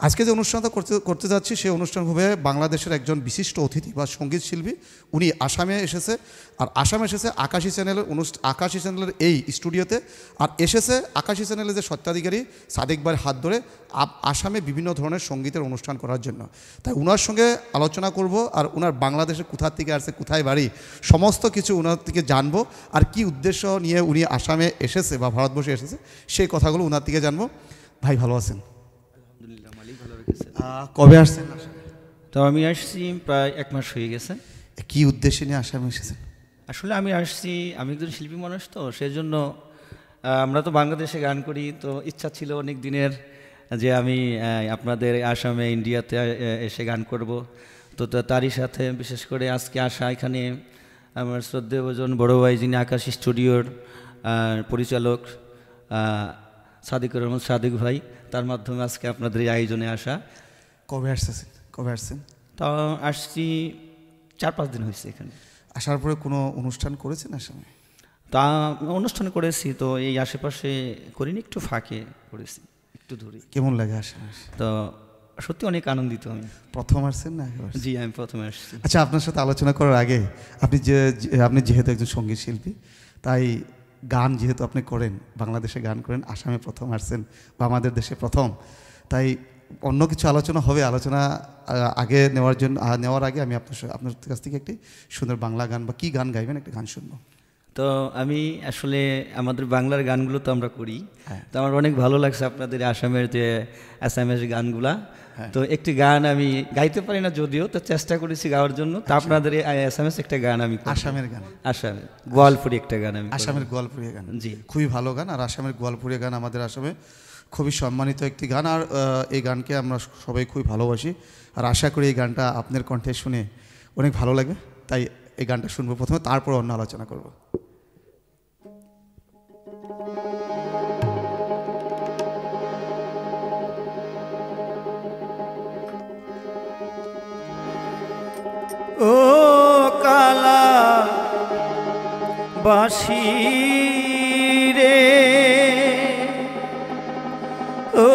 আজকে যে অনুষ্ঠানটা করতে যাচ্ছি সেই অনুষ্ঠান হবে বাংলাদেশের একজন বিশিষ্ট অতিথি বা সঙ্গীত শিল্পী। উনি আসামে এসেছে, আর আসামে এসেছে আকাশী চ্যানেলের এই স্টুডিওতে। আর এসেছে আকাশী চ্যানেলের যে স্বত্বাধিকারী সাদিক ভাইয়ের হাত ধরে আসামে বিভিন্ন ধরনের সঙ্গীতের অনুষ্ঠান করার জন্য। তাই ওনার সঙ্গে আলোচনা করব, আর ওনার বাংলাদেশে কোথা থেকে আসছে, কোথায় বাড়ি, সমস্ত কিছু ওনার থেকে জানবো। আর কি উদ্দেশ্য নিয়ে উনি আসামে এসেছে বা ভারতবর্ষে এসেছে সেই কথাগুলো ওনার থেকে জানবো। ভাই ভালো আছেন? কবে আসছেন? তো আমি আসছি প্রায় 1 মাস হয়ে গেছে। কি উদ্দেশ্যে নিয়ে আসামে এসেছেন? আসলে আমি আসছি, আমি একজন শিল্পী মানুষ, তো সেই জন্য আমরা তো বাংলাদেশে গান করি, তো ইচ্ছা ছিল অনেক দিনের যে আমি আপনাদের আসামে ইন্ডিয়াতে এসে গান করব। তো তারই সাথে বিশেষ করে আজকে আসা এখানে আমার শ্রদ্ধেয়জন বড় ভাই, যিনি আকাশ স্টুডিওর পরিচালক সাদিকুর রহমান সাদিক ভাই, তার মাধ্যমে আজকে আপনাদের এই আয়োজনে আসা। কবে আসছেন? তা আসছি 4-5 দিন হয়েছে এখানে। আসার পরে কোনো অনুষ্ঠান করেছেন আসামে? তা অনুষ্ঠান করেছি, তো এই আশেপাশে করিনি, একটু ফাঁকে করেছি, একটু দূরে। কেমন লাগে আসামে? তো সত্যি অনেক আনন্দিত আমি। প্রথম আসছেন না? জি, আমি প্রথমে আসছি। আচ্ছা, আপনার সাথে আলোচনা করার আগে আপনি যেহেতু একজন সঙ্গীত শিল্পী, তাই গান যেহেতু আপনি করেন, বাংলাদেশে গান করেন, আসামে প্রথম আসছেন বা আমাদের দেশে প্রথম, তাই অন্য কিছু আলোচনা হবে। আলোচনা আগে নেওয়ার আগে আমি আপনার কাছ থেকে একটি সুন্দর বাংলা গান বা কি গান গাইবেন, একটা গান শুনবো। তো আমি আসলে আমাদের বাংলার গানগুলো তো আমরা করি, তো আমার অনেক ভালো লাগছে আপনাদের আসামের যে আসামের গানগুলা। তো একটি গান আমি গাইতে পারি না যদিও, তো চেষ্টা করেছি গাওয়ার জন্য। তো আপনাদের আসামের একটা গান আমি, আসামের গান, আসামের গোয়ালপুরি একটা গান, আমি আসামের গোয়ালপুরিয়া গান। জি, খুবই ভালো গান। আর আসামের গোয়ালপুরিয়া গান আমাদের আসামে খুবই সম্মানিত একটি গান, আর এই গানকে আমরা সবাই খুবই ভালোবাসি। আর আশা করি এই গানটা আপনার কণ্ঠে শুনে অনেক ভালো লাগবে। তাই এই গানটা শুনবো প্রথমে, তারপর অন্য আলোচনা করব। ও কালা বাঁশি রে, ও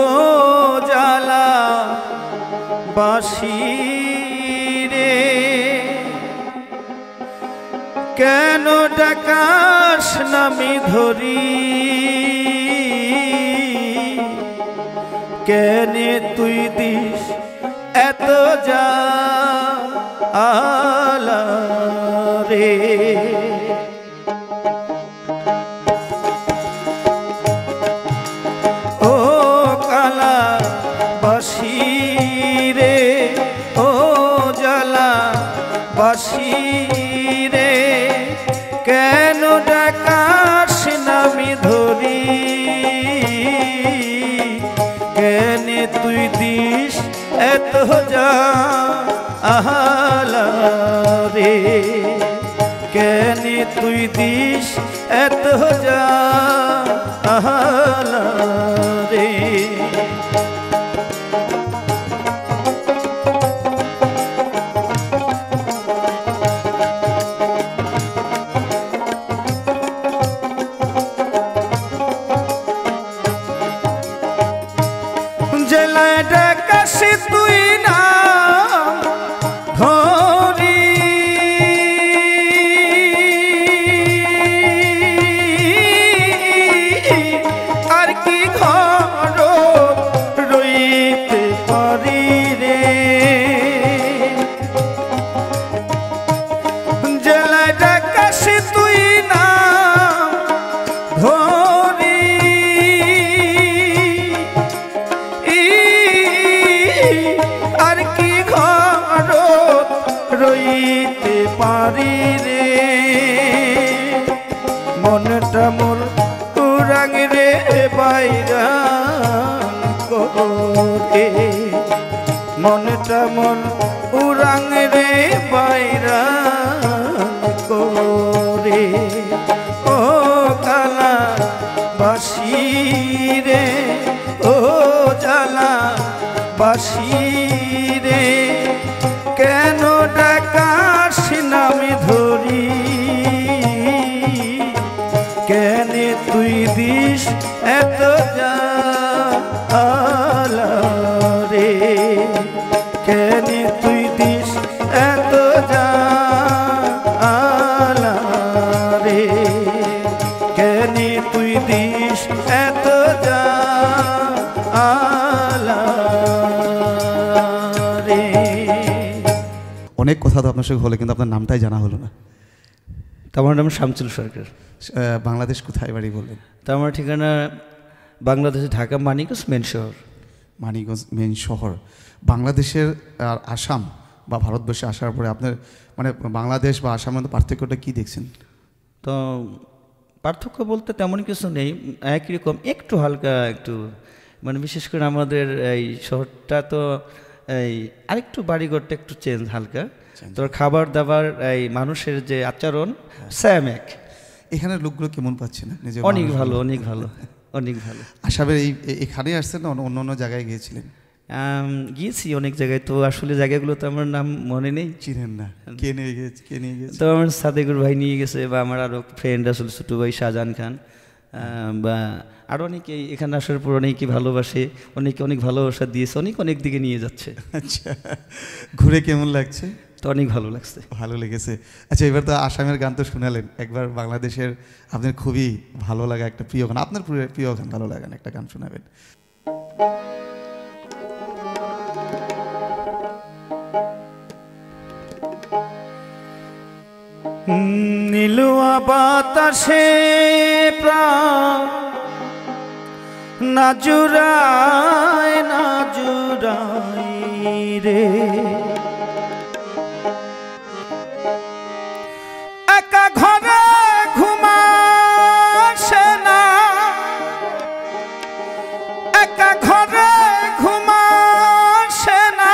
জ্বালা বাঁশি রে, কেন ডাকাস নামি ধরি, কেনে তুই দিস এত যা আলা রে। ও কালা বাঁশি রে, ও জ্বালা বাঁশি রে, কেন ডাকাস নামি ধরি, কেনে তুই দিস এত যা আলা রে, কেনে তুই দিস এত যা আলা রে। জেলায় ডাকাস তুই না ধরি, আর কি ঘর রইতে পারি রে, জেলায় ডাকাস তুই না ধরি, আর কি ঘর রইতে পারি রে, মনটা মোর উড়াং রে বাইরা করে, মনটা মোর উড়াং রে বাইরা করে। ও কালা বাঁশি রে, ও জ্বালা বাঁশি রে, কেন ডাকাস নামি ধরি, কেনে তুই দিস এত যা আলা রে। কেন তুই দিস এত জ্বালা রে, কেন তুই দিস এত জ্বালা রে। অনেক কথা তো আপনার সঙ্গে হলো, কিন্তু আপনার নামটাই জানা হলো না। তো আমার নাম শামসুল সরকার। বাংলাদেশ কোথায় বাড়ি বললেন? তো আমার ঠিকানা বাংলাদেশে ঢাকা মানিকগঞ্জ মেন শহর। মানিকগঞ্জ মেন শহর। বাংলাদেশের আর আসাম বা ভারতবর্ষে আসার পরে আপনার মানে বাংলাদেশ বা আসামের মধ্যে পার্থক্যটা কী দেখছেন? তো পার্থক্য বলতে তেমন কিছু নেই, একই রকম, একটু হালকা একটু মানে বিশেষ করে আমাদের এই শহরটা তো এই আরেকটু বাড়িঘরটা একটু চেঞ্জ হালকা, তো খাবার দাবার এই মানুষের যে আচরণ সেম এক। এখানের লোকগুলো কেমন পাচ্ছেন আপনি? যে অনেক ভালো, অনেক ভালো, অনেক ভালো। আসামের এখানে আসছেন না অন্য অন্য জায়গায় গিয়েছিলেন? গিয়েছি অনেক জায়গায়, তো আসলে জায়গাগুলো তো আমার নাম মনে নেই। চিনেন না? কে নিয়ে গেছে? তো আমার সাদেকুর ভাই নিয়ে গেছে, বা আমার আরও ফ্রেন্ড আসলে ছোটো ভাই শাহজাহান খান, বা আরও অনেকেই এখানে আসার পর অনেকেই ভালোবাসে, অনেকে অনেক ভালোবাসা দিয়েছে, অনেক দিকে নিয়ে যাচ্ছে। আচ্ছা, ঘুরে কেমন লাগছে? তো অনেক ভালো লাগছে। ভালো লেগেছে। আচ্ছা, এবার তো আসামের গান তো শোনালেন, একবার বাংলাদেশের আপনার খুবই ভালো লাগা একটা প্রিয় গান, আপনার প্রিয় গান, ভালো লাগান একটা গান শোনাবেন। নীলুয়া বাতাসে প্রাণ না জুড়ায় না জুড়াই রে, একা ঘরে ঘুমাসে না, একা ঘরে ঘুমাসে না,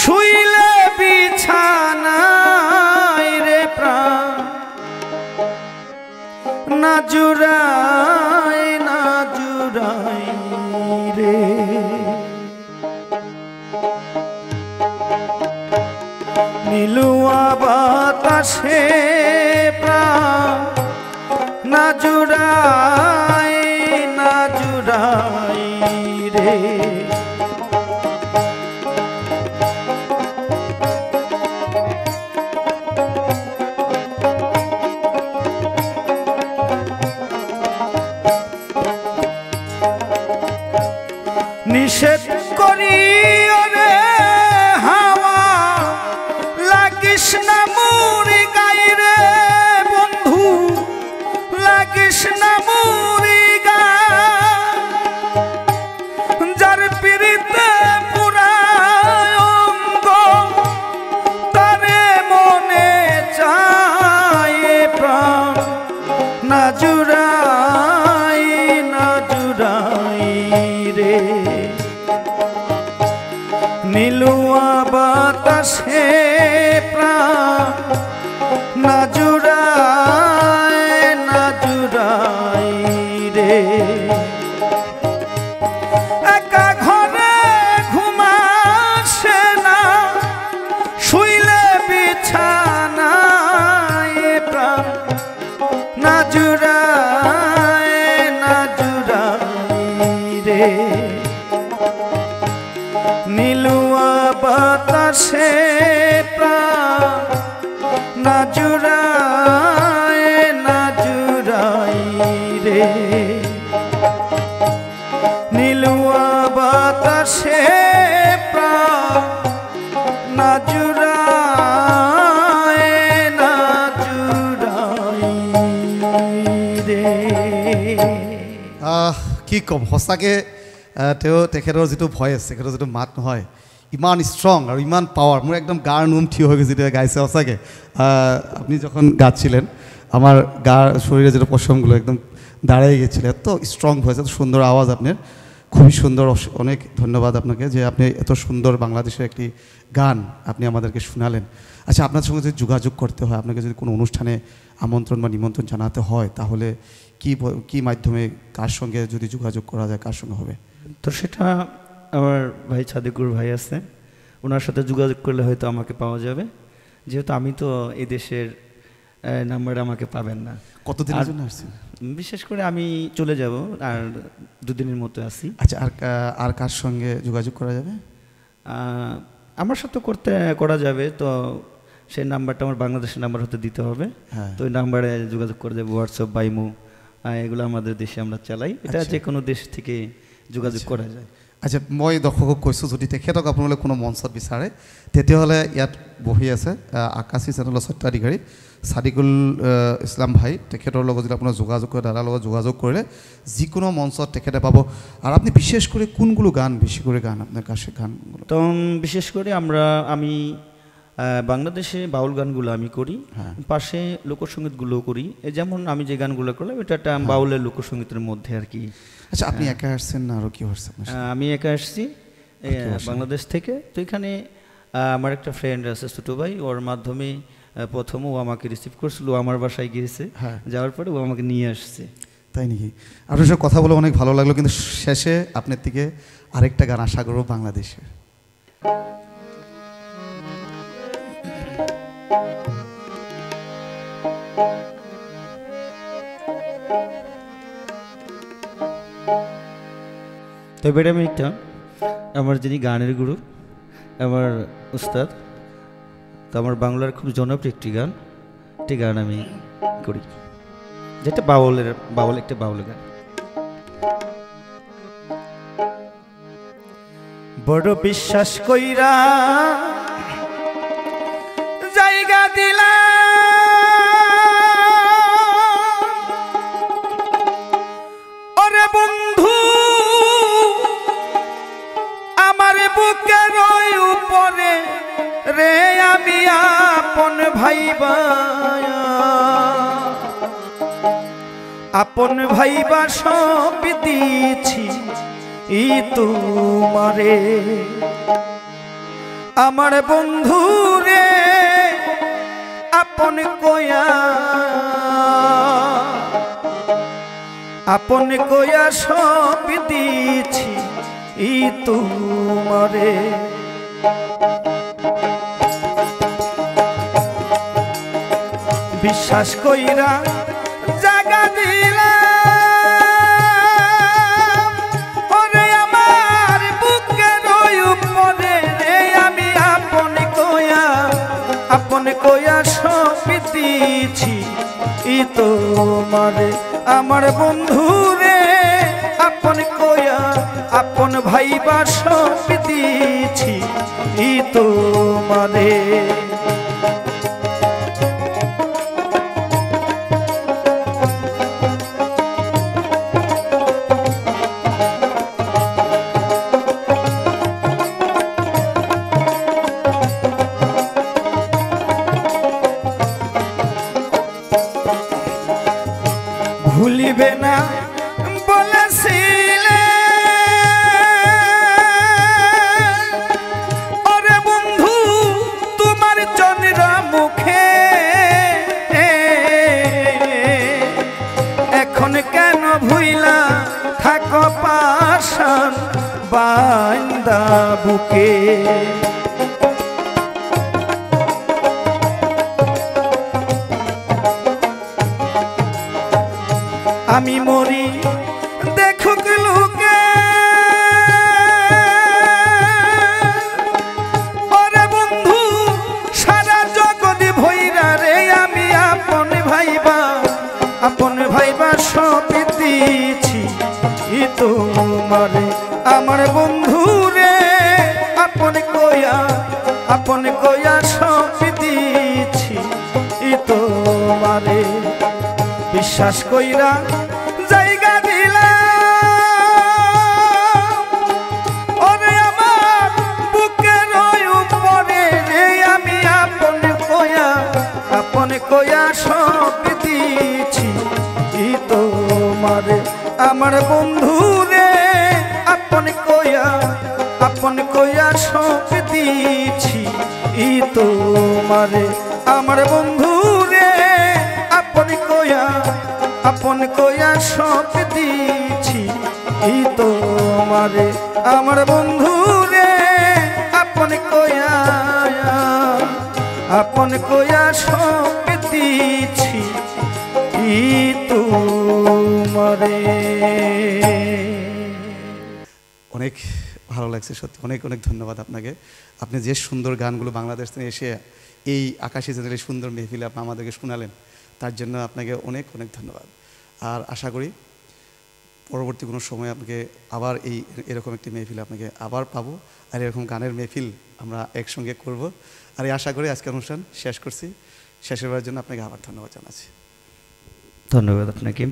শুইলে বিছানায় রে প্রাণ না জুড়াই না জুড়াই রে। নীলুয়া বাতাসে প্রাণ না জুড়াই না জুড়াই রে, নিষেধ করি রে হাওয়া লাগিস না মুড়ি গাইরে বন্ধু, লাগিস না মুড়ি গায়, যার পিড়িতে পুরায় অঙ্গ তারে মনে চায় প্রাণ না জুড়াই না জুড়াই রে। নীলুয়া বাতাসে প্রাণ না জুড়ায় না জুড়াই রে, একা ঘরে ঘুমাসে না, শুইলে বিছানায় প্রাণ না জুড়ায় না জুড়াই রে। নীলুয়া বাতাসে প্রাণ না জুড়ায় না জুড়াই রে, নীলুয়া বাতাসে প্রাণ না জুড়ায় না জুড়াই রে। কি কম, সঁচাকৈ তেখেতৰ যিটো ভয়েচ, তেখেতৰ যিটো মাত নহয়, ইমান ষ্ট্ৰং আৰু ইমান পাৱাৰ, মোৰ একদম গাৰ নোম থিয় হৈ গৈছে যেতিয়া গাইছে। সঁচাকৈ আপনি যখন গাচ্ছিলেন আমার শরীরে যেটা পশমগুলো একদম দাঁড়িয়ে গেছিল। এত স্ট্রং ভয়েস, এত সুন্দর আওয়াজ আপনার, খুবই সুন্দর। অনেক ধন্যবাদ আপনাকে যে আপনি এত সুন্দর বাংলাদেশের একটি গান আপনি আমাদেরকে শোনালেন। আচ্ছা, আপনার সঙ্গে যদি যোগাযোগ করতে হয়, আপনাকে যদি কোনো অনুষ্ঠানে আমন্ত্রণ বা নিমন্ত্রণ জানাতে হয়, তাহলে কি মাধ্যমে, কার সঙ্গে যদি যোগাযোগ করা যায়, কার সঙ্গে হবে? তো সেটা আমার ভাই সাদেকুর ভাই আছে, ওনার সাথে যোগাযোগ করলে হয়তো আমাকে পাওয়া যাবে, যেহেতু আমি তো এই দেশের নাম্বার আমাকে পাবেন না। কতদিনের জন্য আসছেন? বিশেষ করে আমি চলে যাব, আর 2 দিনের মতো আছি। আচ্ছা, আর কার সঙ্গে যোগাযোগ করা যাবে? আমার সাথে করা যাবে, তো সেই নাম্বারটা আমার বাংলাদেশের নাম্বার হতে দিতে হবে। তো ওই নাম্বারে যোগাযোগ করে দেবো, হোয়াটসঅ্যাপ বা ইমো, এগুলো আমাদের দেশে আমরা চালাই। এটা যে কোনো দেশ থেকে যোগাযোগ কৰা যায়। আচ্ছা, মই দৰ্শকক কৈছোঁ যদি তেখেতক আপোনালোকে কোনো মঞ্চত বিচাৰে তেতিয়াহ'লে ইয়াত বহি আছে আকাশী চেনেলৰ স্বত্বাধিকাৰী ছাদিকুল ইছলাম ভাই, তেখেতৰ লগত যদি আপোনাৰ যোগাযোগ কৰে, দাদাৰ লগত যোগাযোগ কৰিলে যিকোনো মঞ্চত তেখেতে পাব। আর আপনি বিশেষ করে কোনগুলো গান বেশি করে গান আপনার কাছে গানগুলো? তো বিশেষ করে আমি বাংলাদেশে বাউল গানগুলো আমি করি, পাশে লোকসঙ্গীতগুলো করি। যেমন আমি যে গানগুলো করলাম এটা একটা বাউলের লোকসঙ্গীতের মধ্যে আর কি। আচ্ছা, আপনি একা আসছেন না আরও কেউ আসছে? আমি একা আসছি বাংলাদেশ থেকে। তো এখানে আমার একটা ফ্রেন্ড আছে, ছোটো ভাই, ওর মাধ্যমে প্রথম ও আমাকে রিসিভ করছিল, আমার বাসায় গিয়েছে, যাওয়ার পরে ও আমাকে নিয়ে আসছে। তাই নাকি? আপনার সাথে কথা বলে অনেক ভালো লাগলো, কিন্তু শেষে আপনার থেকে আরেকটা গান আশা করবো বাংলাদেশে। তবে এটা আমি একটা আমার যিনি গানের গুরু, আমার উস্তাদ, তো আমার বাংলার খুব জনপ্রিয় একটি গান আমি করি, যেটা একটা বাউল গান। বড় বিশ্বাস কইরা জায়গা দিলা ওরে বন্ধু, আমার বুকের উপরে রে, আমি আপন ভাইবা সব দিয়েছি তোমারে, আমার বন্ধু রে আপন কয়া সব দিয়েছি তোমারে। বিশ্বাস কইরা জাগা দিলা ওরে, আমার বুকের উপরে রে, আমি আপন কয়া সব দিয়েছি তোমারে, আমার বন্ধু রে আপন ভাইবা সব দিয়েছি তোমারে। ভুলিবে না বলেছিলে ওরে বন্ধু তোমার চন্দ্র মুখে, এখন কেন ভুইলা থাকো পাশান বান্দা বুকে। আমি মরি দেখুক লোকে ওরে বন্ধু, সারা জগৎ ভৈরা রে, আমি আপন ভাইবা সব দিয়েছি তোমারে, আমার বন্ধু রে আপন কয়া সব দিয়েছি তোমারে। বিশ্বাস কইরা জায়গা দিলা ওরে, আমার বুকের উপরে রে, আমি আপন কয়া সব দিয়েছি তোমারে, আমার বন্ধু রে আপন কয়া সব দিয়েছি তোমারে, আমার বন্ধু রে আপন কয়া সব দিয়েছি তোমারে, আমার বন্ধু রে আপন কয়া সব দিয়েছি রে। অনেক ভালো লাগছে সত্যি, অনেক অনেক ধন্যবাদ আপনাকে। আপনি যে সুন্দর গানগুলো বাংলাদেশ থেকে এসে এই আকাশী চ্যানেলের সুন্দর মেহফিলে আপনি আমাদেরকে শোনালেন, তার জন্য আপনাকে অনেক অনেক ধন্যবাদ। আর আশা করি পরবর্তী কোনো সময় আপনাকে আবার এরকম একটি মেহফিল আপনাকে আবার পাবো, আর এরকম গানের মেহফিল আমরা একসঙ্গে করব। আর এই আশা করি আজকের অনুষ্ঠান শেষ করছি। শেষের বারের জন্য আপনাকে আবার ধন্যবাদ জানাচ্ছি। ধন্যবাদ আপনাকে।